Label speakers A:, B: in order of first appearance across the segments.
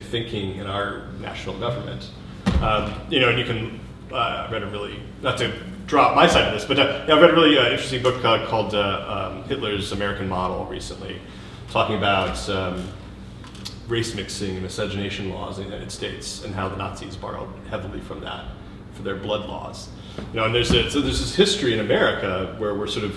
A: thinking in our national government. You know, and you can, I read a really, not to draw my side of this, but I read a really interesting book called Hitler's American Model recently, talking about race mixing and miscegenation laws in the United States and how the Nazis borrowed heavily from that for their blood laws. You know, and there's this history in America where we're sort of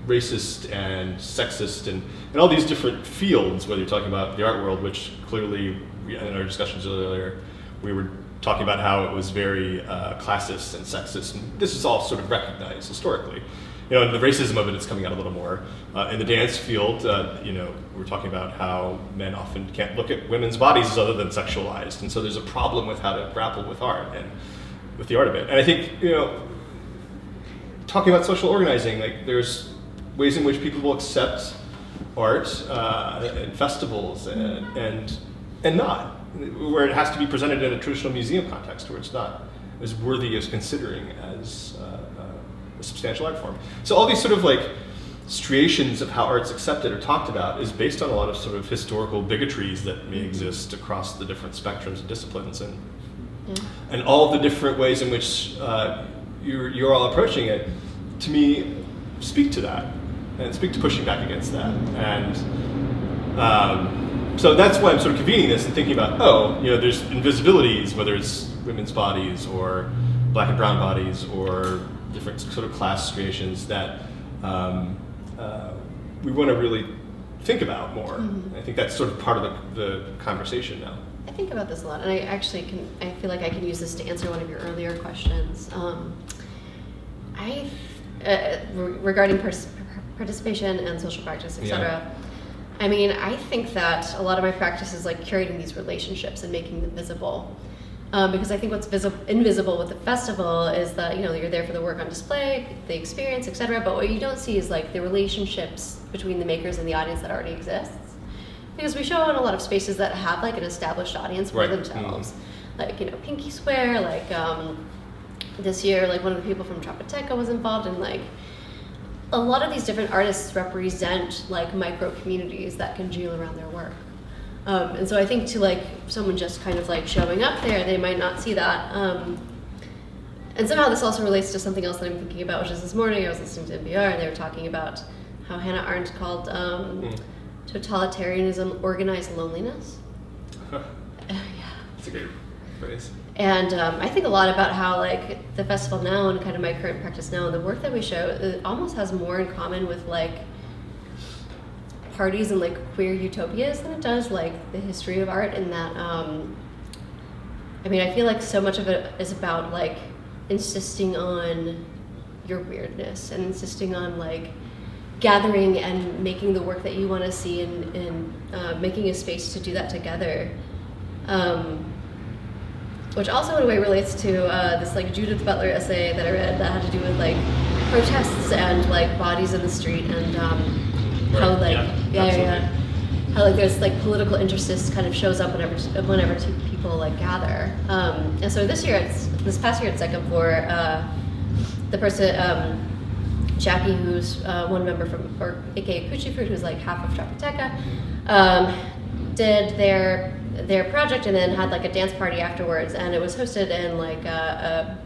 A: racist and sexist and all these different fields, whether you're talking about the art world, which clearly in our discussions earlier, we were talking about how it was very classist and sexist, and this is all sort of recognized historically. You know, and the racism of it is coming out a little more. In the dance field, you know, we're talking about how men often can't look at women's bodies as other than sexualized, and so there's a problem with how to grapple with art and with the art of it. And I think, you know, talking about social organizing, like there's ways in which people will accept art and festivals and not, where it has to be presented in a traditional museum context, where it's not as worthy as considering as a substantial art form. So all these sort of like striations of how art's accepted or talked about is based on a lot of sort of historical bigotries that may exist across the different spectrums and disciplines, and all the different ways in which you're all approaching it, to me, speak to that and speak to pushing back against that. And so that's why I'm sort of convening this and thinking about, oh, you know, there's invisibilities, whether it's women's bodies or black and brown bodies or different sort of class striations that we want to really think about more. Mm-hmm. I think that's sort of part of the conversation now.
B: I think about this a lot, and I feel like I can use this to answer one of your earlier questions. Regarding participation and social practice, etc.
A: Yeah.
B: I mean, I think that a lot of my practice is like curating these relationships and making them visible. Because I think what's invisible with the festival is that, you know, you're there for the work on display, the experience, etc. But what you don't see is like the relationships between the makers and the audience that already exists. Because we show in a lot of spaces that have like an established audience for themselves. Mm-hmm. Like, you know, Pinky Square, like this year, like one of the people from Tropoteca was involved in like, a lot of these different artists represent like micro communities that congeal around their work. And so I think to like someone just kind of like showing up there, they might not see that. And somehow this also relates to something else that I'm thinking about, which is this morning I was listening to NPR and they were talking about how Hannah Arendt called totalitarianism organized loneliness.
A: Yeah. That's a great phrase.
B: And I think a lot about how like the festival now and kind of my current practice now and the work that we show, it almost has more in common with like parties and like queer utopias than it does like the history of art, in that I mean, I feel like so much of it is about like insisting on your weirdness and insisting on like gathering and making the work that you want to see and making a space to do that together. Which also in a way relates to this like Judith Butler essay that I read that had to do with like protests and like bodies in the street and how like how like there's like political interest kind of shows up whenever two people like gather. And so this past year at Second Floor, the person Jackie, who's one member from, or aka Coochie Fruit, who's like half of Tropoteca, did their project and then had like a dance party afterwards, and it was hosted in like a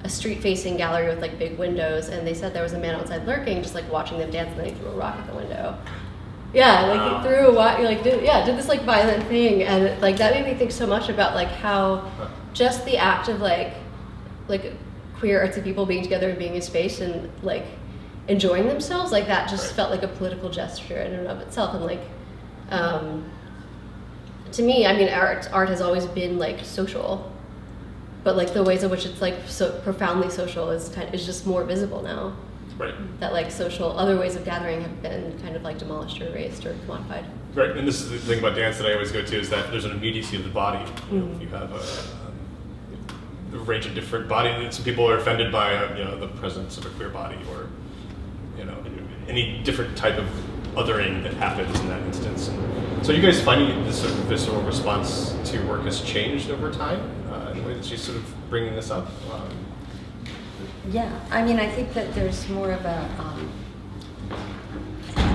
B: street-facing gallery with like big windows, and they said there was a man outside lurking, just like watching them dance, and then he threw a rock at the window. Yeah, like he threw did this like violent thing, and like that made me think so much about like how just the act of like queer artsy people being together and being in space and like enjoying themselves, like that just felt like a political gesture in and of itself, and like to me, I mean, art has always been like social, but like the ways in which it's like so profoundly social is just more visible now.
A: Right.
B: That like other ways of gathering have been kind of like demolished or erased or quantified.
A: Right, and this is the thing about dance that I always go to, is that there's an immediacy of the body. You know, you have a range of different bodies. Some people are offended by the presence of a queer body, or any different type of othering that happens in that instance. And so you guys finding this sort of visceral response to your work has changed over time in the way that she's sort of bringing this up?
C: Yeah, I mean, I think that there's more of a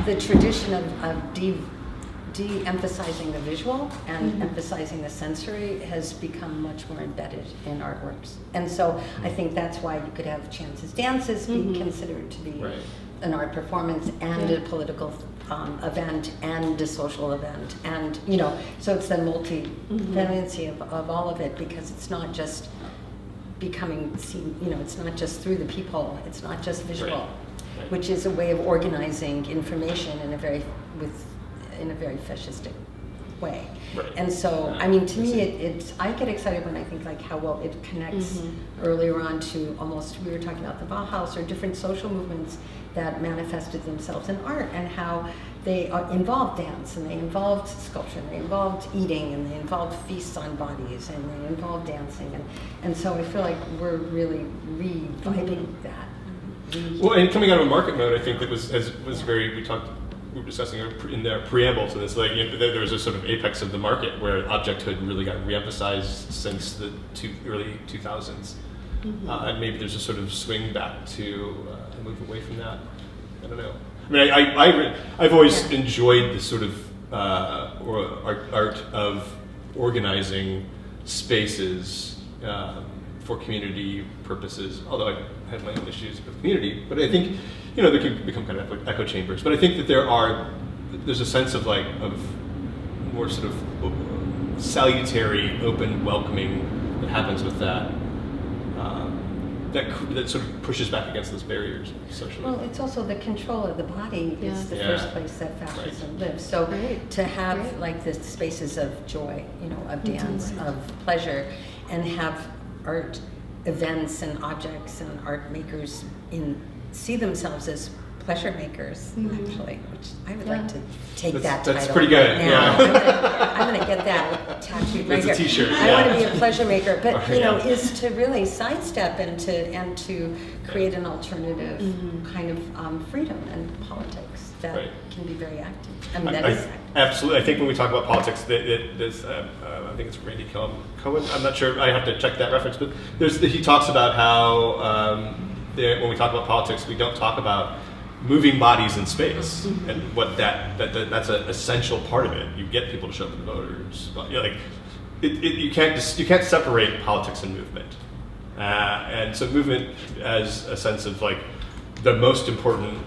C: the tradition of de-emphasizing the visual and emphasizing the sensory has become much more embedded in artworks. And so I think that's why you could have Chance's dances be considered to be an art performance and a political event and a social event, and so it's the multi-tendency of all of it, because it's not just becoming seen, it's not just through the peephole, it's not just visual, which is a way of organizing information in a very fascistic way. And so, I mean, to me, I get excited when I think like how well it connects earlier on to almost, we were talking about the Bauhaus or different social movements that manifested themselves in art, and how they involved dance, and they involved sculpture, and they involved eating, and they involved feasts on bodies, and they involved dancing, and so I feel like we're really reviving that.
A: Well, and coming out of a market mode, I think that was very, we were discussing in the preamble to this, like there was a sort of apex of the market where objecthood really got reemphasized since the early 2000s, and maybe there's a sort of swing back to move away from that. I don't know. I mean, I've always enjoyed this sort of art of organizing spaces for community purposes, although I have my own issues with community, but I think, there can become kind of like echo chambers, but I think that there's a sense of more sort of salutary, open, welcoming that happens with that, that sort of pushes back against those barriers socially.
C: Well, it's also the control of the body is the first place that fascism lives. So to have like the spaces of joy, of dance, of pleasure, and have art events and objects and art makers see themselves as pleasure makers, actually, which I would like to take that title.
A: That's pretty good.
C: Right now.
A: Yeah.
C: I'm gonna get that tattooed right here.
A: It's a T-shirt.
C: I want to be a pleasure maker, but is to really sidestep and to create an alternative kind of freedom and politics that can be very active. I mean, that is active.
A: Absolutely. I think when we talk about politics, there's I think it's Randy Cohen. I'm not sure. I have to check that reference, but he talks about how when we talk about politics, we don't talk about moving bodies in space, and what that's an essential part of it. You get people to show up at the voters, but you can't separate politics and movement, and so movement as a sense of like the most important.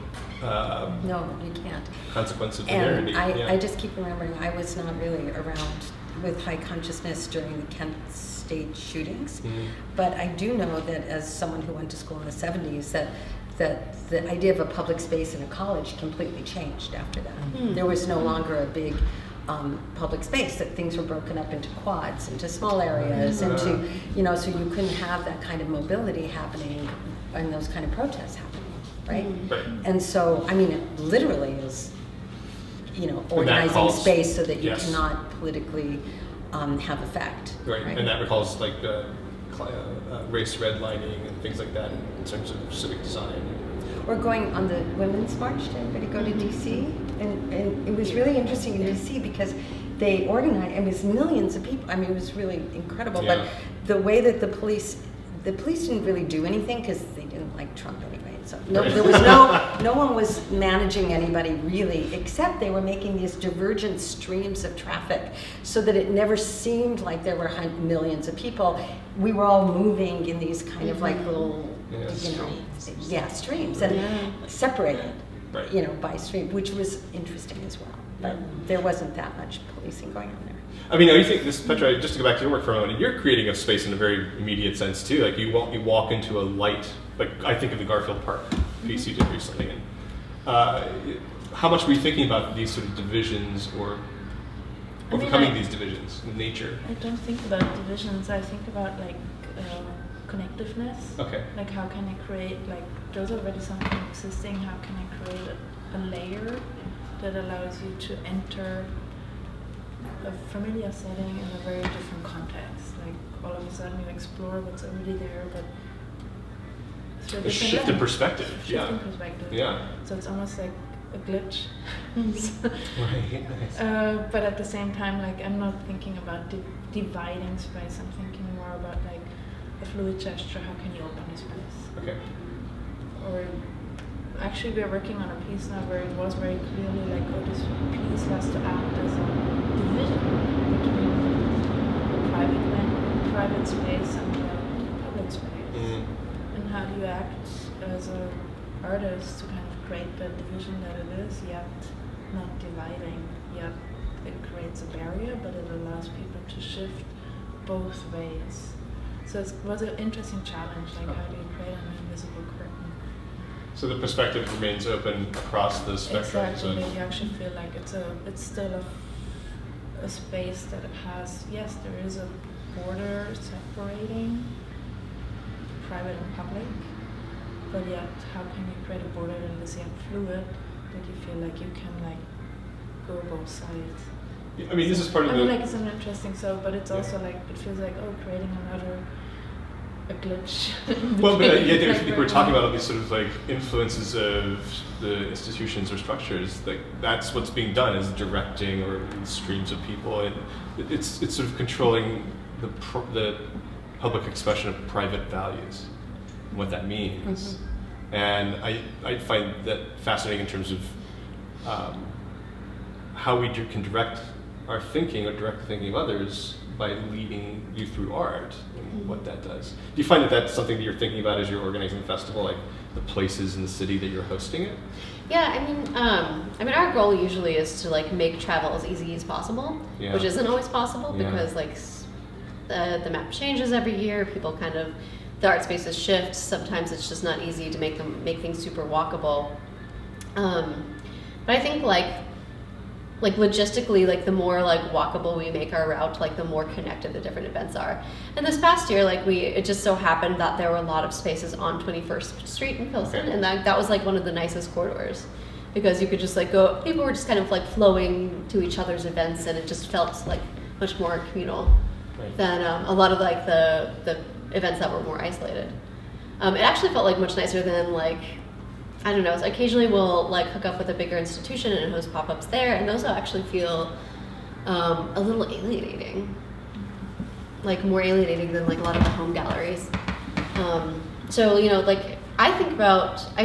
C: No, you can't.
A: Consequence of
C: and
A: modernity.
C: I just keep remembering I was not really around with high consciousness during the Kent State shootings, but I do know that as someone who went to school in the 70s, that the idea of a public space in a college completely changed after that. There was no longer a big public space, that things were broken up into quads, into small areas, into, so you couldn't have that kind of mobility happening and those kind of protests happening, right? And so, I mean, it literally is, organizing space so that you cannot politically have effect.
A: Right, and that recalls like race redlining and things like that in terms of civic design.
C: We're going on the Women's March. Did everybody go to DC? And it was really interesting in DC because they organized, it was millions of people. I mean, it was really incredible. But the way that the police didn't really do anything because they didn't like Trump anyway. So there was no one was managing anybody really, except they were making these divergent streams of traffic so that it never seemed like there were millions of people. We were all moving in these kind of like little, streams and separated, by stream, which was interesting as well. But there wasn't that much policing going on there.
A: I mean, you think this, Petra, just to go back to your work for a moment, you're creating a space in a very immediate sense too. Like you walk into a light, like I think of the Garfield Park piece you did recently. And how much were you thinking about these sort of divisions or overcoming these divisions in nature?
D: I don't think about divisions. I think about like connectiveness.
A: Okay.
D: Like how can I create, like there's already something existing, how can I create a layer that allows you to enter a familiar setting in a very different context. Like all of a sudden you explore what's already there, but through a different
A: shift in perspective.
D: Shift in perspective.
A: Yeah.
D: So it's almost like a glitch.
A: Right. Nice.
D: But at the same time, like I'm not thinking about dividing space. I'm thinking more about like a fluid gesture. How can you open a space?
A: Okay.
D: Or actually we're working on a piece now where it was very clearly like, oh, this piece has to act as a division between the private space and the public space. And how do you act as an artist to kind of create the division that it is, yet not dividing, yet it creates a barrier, but it allows people to shift both ways. So it was an interesting challenge, like how do you create an invisible curtain?
A: So the perspective remains open across the spectrum.
D: Exactly, you actually feel like it's still a space that has, yes, there is a border separating private and public, but yet how can you create a border that is yet fluid, that you feel like you can like go both sides?
A: I mean, this is part of the...
D: like it's an interesting, but it's also like, it feels like, oh, creating a glitch.
A: Well, but if we're talking about all these sort of like influences of the institutions or structures, like that's what's being done is directing or streams of people, and it's sort of controlling the public expression of private values, and what that means. And I find that fascinating in terms of how we can direct our thinking or direct the thinking of others by leading you through art and what that does. Do you find that that's something that you're thinking about as you're organizing the festival, like the places in the city that you're hosting it?
B: Yeah, I mean, our goal usually is to like make travel as easy as possible, which isn't always possible because like the map changes every year. People kind of, the art spaces shift. Sometimes it's just not easy to make things super walkable. But I think like logistically, like the more like walkable we make our route, like the more connected the different events are. And this past year, like it just so happened that there were a lot of spaces on 21st Street in Pilsen, and that was like one of the nicest corridors, because you could just like go, people were just kind of like flowing to each other's events, and it just felt like much more communal than a lot of like the events that were more isolated. It actually felt like much nicer than like, I don't know, so occasionally we'll like hook up with a bigger institution and host pop-ups there, and those will actually feel a little alienating, like more alienating than like a lot of the home galleries. So, you know, like I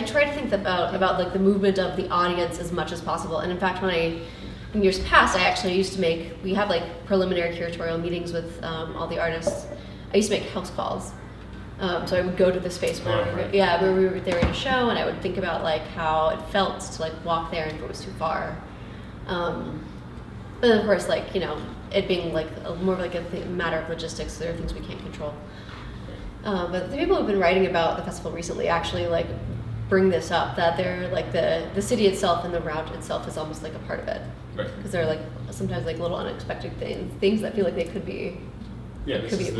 B: try to think about like the movement of the audience as much as possible. And in fact, in years past, I actually used to we have like preliminary curatorial meetings with all the artists. I used to make house calls. So I would go to the space where we were there in a show, and I would think about like how it felt to like walk there and if it was too far. But of course, like, you know, it being like more of like a matter of logistics, there are things we can't control. But the people who've been writing about the festival recently actually like bring this up, that they're like the city itself and the route itself is almost like a part of it. Right. Because they're like sometimes like little unexpected things that feel like they could be.
A: Yeah, this is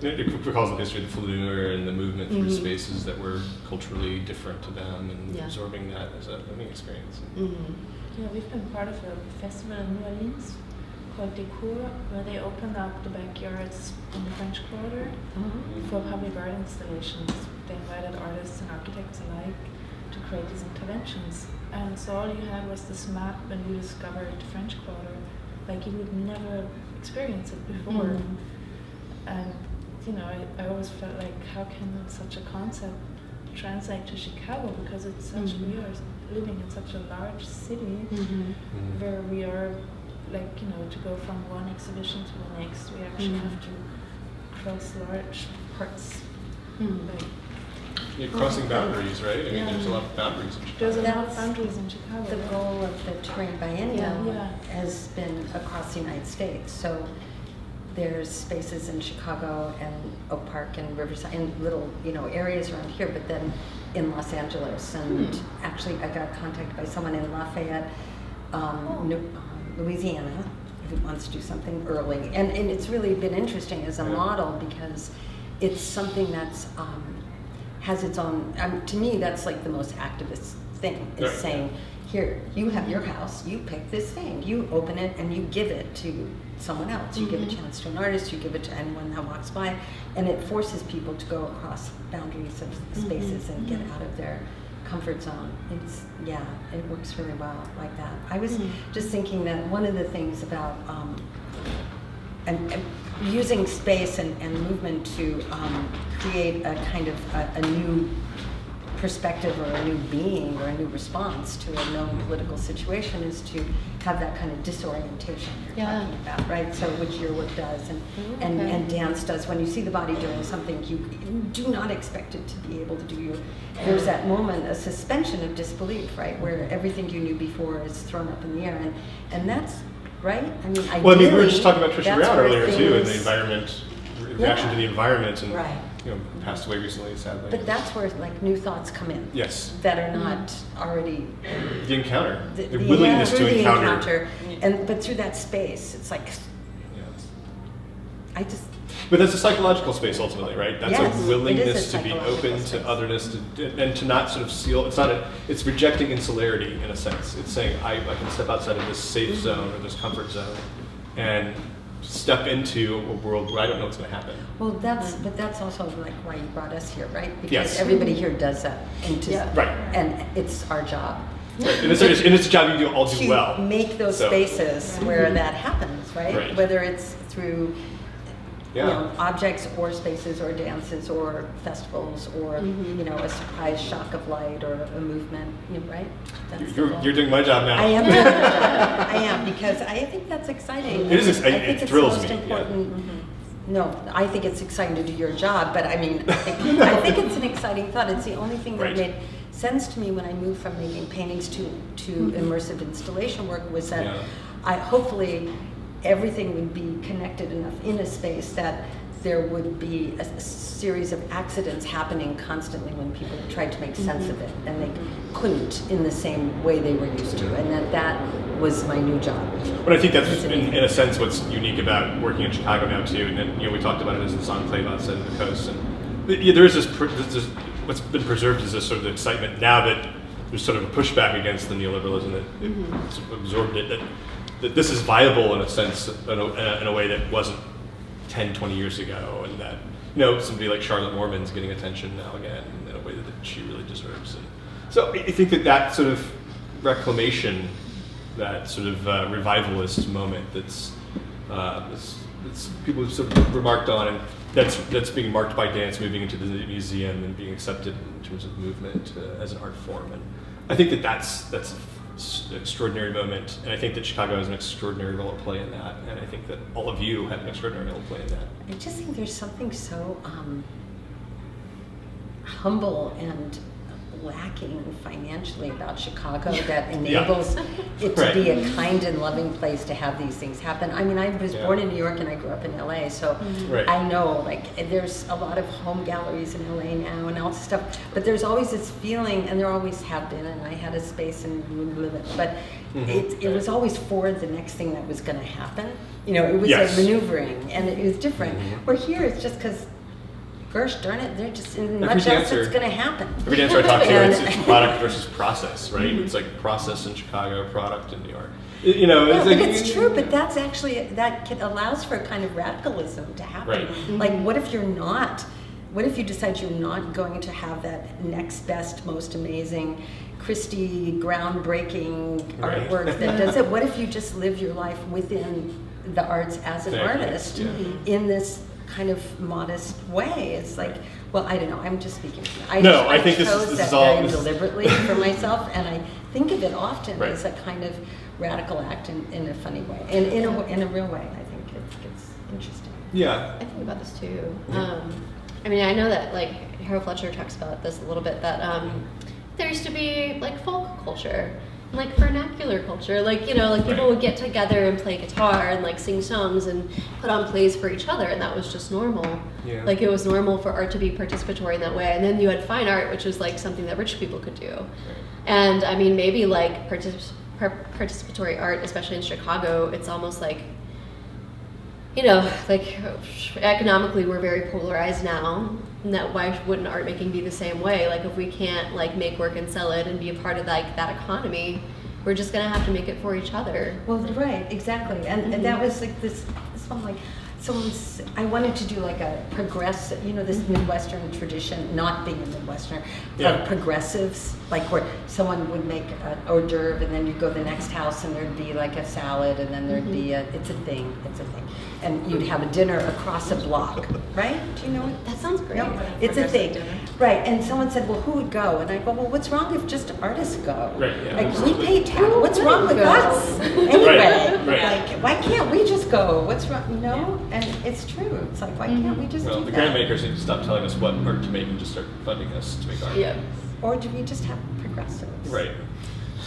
A: it recalls the history of the Fleur and the movement through spaces that were culturally different to them, and absorbing that as a learning experience.
D: Yeah, we've been part of a festival in New Orleans called Décour, where they opened up the backyards in the French Quarter for public art installations. They invited artists and architects alike to create these interventions. And so all you had was this map when you discovered the French Quarter. Like you would never experience it before. And, you know, I always felt like, how can such a concept translate to Chicago? Because it's such, we are living in such a large city where we are, like, you know, to go from one exhibition to the next, we actually have to cross large parts. Like,
A: you're crossing boundaries, right? I mean, there's a lot of boundaries in Chicago.
D: There's a lot of boundaries in Chicago.
C: The goal of the Terrain Biennial has been across the United States. So there's spaces in Chicago and Oak Park and Riverside and little, you know, areas around here, but then in Los Angeles. And actually I got contacted by someone in Lafayette, Louisiana, who wants to do something early. And it's really been interesting as a model, because it's something that's has its own, to me that's like the most activist thing, is saying, here, you have your house, you pick this thing, you open it and you give it to someone else. You give a chance to an artist, you give it to anyone that walks by, and it forces people to go across boundaries of spaces and get out of their comfort zone. It works really well like that. I was just thinking that one of the things about and using space and movement to create a kind of a new perspective or a new being or a new response to a known political situation is to have that kind of disorientation you're talking about, right? So which your work does and dance does. When you see the body doing something you do not expect it to be able to do, there's that moment, a suspension of disbelief, right? Where everything you knew before is thrown up in the air, and that's right. I mean,
A: well, I mean, we were just talking about Trisha
C: that's
A: Brown
C: where
A: earlier too, and the
C: things-
A: environment, reaction to the environment, and
C: Right.
A: passed away recently, sadly.
C: But that's where like new thoughts come in.
A: Yes.
C: That are not already
A: The encounter, the
C: the-
A: willingness
C: through
A: to
C: the
A: encounter.
C: but through that space, it's like
A: Yeah.
C: I just
A: But that's a psychological space ultimately, right? That's
C: Yes,
A: a
C: it
A: willingness
C: is a
A: to be
C: psychological
A: open
C: space.
A: to otherness and to not sort of seal. It's rejecting insularity in a sense. It's saying I can step outside of this safe zone or this comfort zone and step into a world where I don't know what's going to happen.
C: well, that's also like why you brought us here, right? Because
A: Yes.
C: everybody here does that,
A: Right.
C: and it's our job
A: And it's a job you all do
C: to
A: well.
C: make those
A: So-
C: spaces where that happens, right?
A: Right.
C: Whether it's through
A: Yeah.
C: objects or spaces or dances or festivals or a surprise shock of light or a movement, right? That's the goal.
A: You're doing my job now.
C: I am doing my job. I am, because I think that's exciting.
A: It is
C: I
A: exciting.
C: think
A: It
C: it's
A: thrills
C: the most
A: me, yeah.
C: important. No, I think it's exciting to do your job, but I mean, I think it's an exciting thought. It's the only thing that
A: Right.
C: made sense to me when I moved from making paintings to immersive installation work was that
A: Yeah.
C: hopefully everything would be connected enough in a space that there would be a series of accidents happening constantly when people tried to make sense of it, and they couldn't in the same way they were used to, and that was my new job.
A: But I think that's,
C: It's amazing.
A: in a sense, what's unique about working in Chicago now too. And then, we talked about it as this enclave outside of the coast. And there is this what's been preserved is this sort of excitement now that there's sort of a pushback against the neoliberalism that sort of absorbed it. That this is viable in a sense, in a way that wasn't 10, 20 years ago, and that somebody like Charlotte Moorman's getting attention now again in a way that she really deserves. And so I think that sort of reclamation, that sort of revivalist moment that's people have sort of remarked on, and that's being marked by dance moving into the museum and being accepted in terms of movement as an art form. And I think that's an extraordinary moment, and I think that Chicago has an extraordinary role to play in that, and I think that all of you have an extraordinary role to play in that.
C: I just think there's something so humble and lacking financially about Chicago that enables it to be a kind and loving place to have these things happen. I mean, I was born in New York and I grew up in LA, so I know there's a lot of home galleries in LA now and all this stuff, but there's always this feeling, and there always have been, and I had a space and but it was always for the next thing that was going to happen. It was a maneuvering, and it was different. Where here it's just because, gosh darn it, they're just in much else that's going to happen.
A: Every dancer I talk to, it's product versus process, right? It's like process in Chicago, product in New York.
C: But it's true. But that's actually allows for a kind of radicalism to happen.
A: Right.
C: Like, what if you're not? What if you decide you're not going to have that next best, most amazing, Christie groundbreaking artwork that does it? What if you just live your life within the arts as an artist in this kind of modest way? It's like, well, I don't know. I'm just speaking. I think this is all very deliberately for myself, and I think of it often as a kind of radical act in a funny way, and in a real way. I think it's interesting.
A: Yeah.
B: I think about this too. I mean, I know that like Harold Fletcher talks about this a little bit, that there used to be like folk culture, like vernacular culture, like people would get together and play guitar and like sing songs and put on plays for each other, and that was just normal.
A: Yeah.
B: Like it was normal for art to be participatory in that way. And then you had fine art, which was like something that rich people could do. And I mean, maybe like participatory art, especially in Chicago, it's almost like, like economically we're very polarized now. And that why wouldn't art making be the same way? Like if we can't like make work and sell it and be a part of like that economy, we're just gonna have to make it for each other.
C: Well, right, exactly, and that was like this one, like I wanted to do like a progressive, this Midwestern tradition, not being a Midwesterner, of progressives, like where someone would make an hors d'oeuvre and then you'd go to the next house and there'd be like a salad and then there'd be it's a thing. and you'd have a dinner across a block, right? Do you know what?
B: That sounds great.
C: No, it's a thing. Right, and someone said, well, who would go? And I go, well, what's wrong if just artists go?
A: Right, yeah,
C: like,
A: absolutely.
C: we pay tax. What's wrong with
B: go?
C: us? Anyway,
A: right.
C: like, why can't we just go? What's wrong, you know? And it's true. It's like, why can't we just
A: Well,
C: do
A: the
C: that?
A: grant makers need to stop telling us what art to make and just start funding us to make art.
B: Yeah.
C: Or do we just have progressives?
A: Right.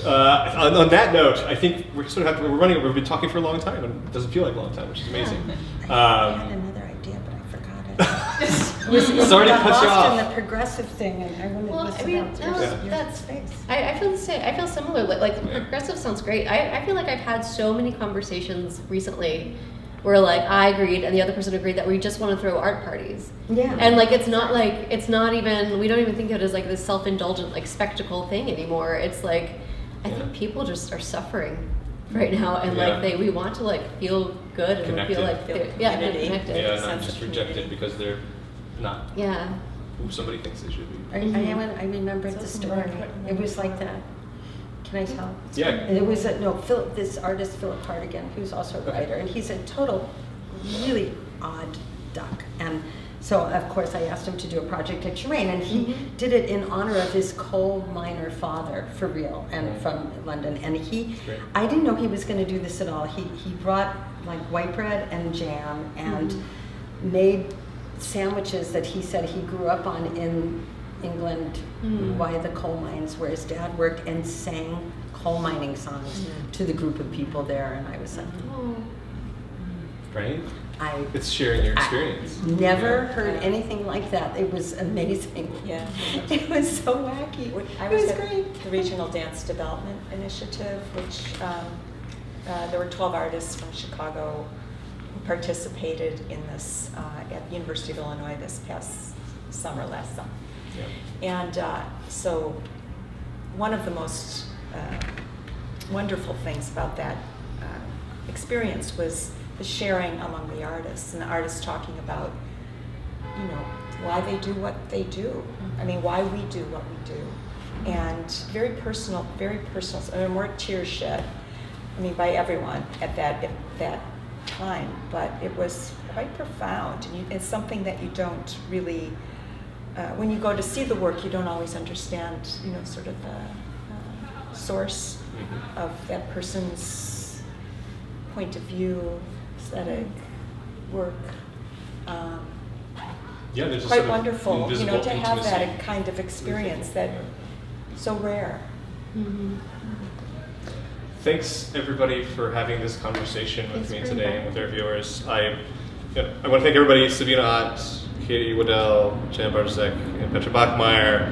A: On that note, I think we're sort of we've been talking for a long time, and it doesn't feel like a long time, which is amazing.
C: I had another idea, but I forgot it.
A: Sorry to
C: got
A: cut you
C: lost
A: off.
C: in the progressive thing, and I wanted
B: Well,
C: to
B: I
C: listen
B: mean,
C: out
B: no,
C: through your
B: that's
C: space.
B: I feel the same. I feel similar. Like progressive sounds great. I feel like I've had so many conversations recently where like I agreed and the other person agreed that we just want to throw art parties.
C: Yeah.
B: And like it's not even we don't even think of it as like this self-indulgent like spectacle thing anymore. It's like I think people just are suffering right now and like we want to like feel good and
A: Connected.
B: feel like they're connected.
A: Yeah, not
D: sense
A: just
D: of
A: rejected because they're not
B: Yeah.
A: who somebody thinks they should be.
C: I remembered the
D: That's
C: story.
D: important.
C: It was like that. Can I tell?
A: Yeah.
C: And it was this artist Philip Cardigan, who's also a writer, and he's a total, really odd duck. And so of course I asked him to do a project at Terrain, and he did it in honor of his coal miner father, for real, and from London. And I didn't know he was going to do this at all. He brought like white bread and jam and made sandwiches that he said he grew up on in England by the coal mines where his dad worked, and sang coal mining songs to the group of people there. And I was like,
A: Right?
C: I
A: It's sharing your experience.
C: never heard anything like that. It was amazing.
E: Yeah.
C: It was so wacky.
E: I
C: It
E: was
C: was
E: at
C: great.
E: the Regional Dance Development Initiative, which there were 12 artists from Chicago who participated in this at the University of Illinois this past summer, last summer.
A: Yeah.
E: And so one of the most wonderful things about that experience was the sharing among the artists, and the artists talking about, you know, why they do what they do. I mean, why we do what we do. And very personal, I mean, more tears shed, I mean, by everyone at that time, but it was quite profound. And it's something that you don't really, when you go to see the work, you don't always understand, you know, sort of the source of that person's point of view, aesthetic, work.
A: Yeah, there's a
E: Quite
A: sort of
E: wonderful, you
A: invisible
E: know, to have
A: intimacy.
E: that kind of experience that so rare.
A: Thanks everybody for having this conversation with
B: Thanks
A: me
B: for
A: today and
B: inviting
A: with our viewers. I want to thank everybody: Sabina Ott, Katie Waddell, Jan Bartoszek, and Petra Bachmaier.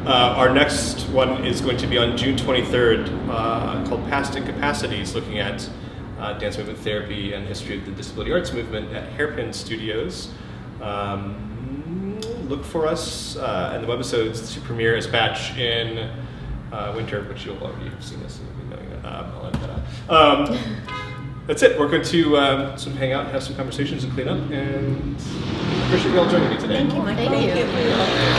A: Our next one is going to be on June 23rd, called Past Incapacities, looking at dance movement therapy and history of the disability arts movement at Hairpin Studios. Look for us and the webisodes to premiere as batch in winter, which you'll already have seen this and you'll be knowing that. I'll edit that out. That's it. We're going to sort of hang out and have some conversations and clean up, and I appreciate you all joining me today.
C: Thank you, Michael.
B: Thank you.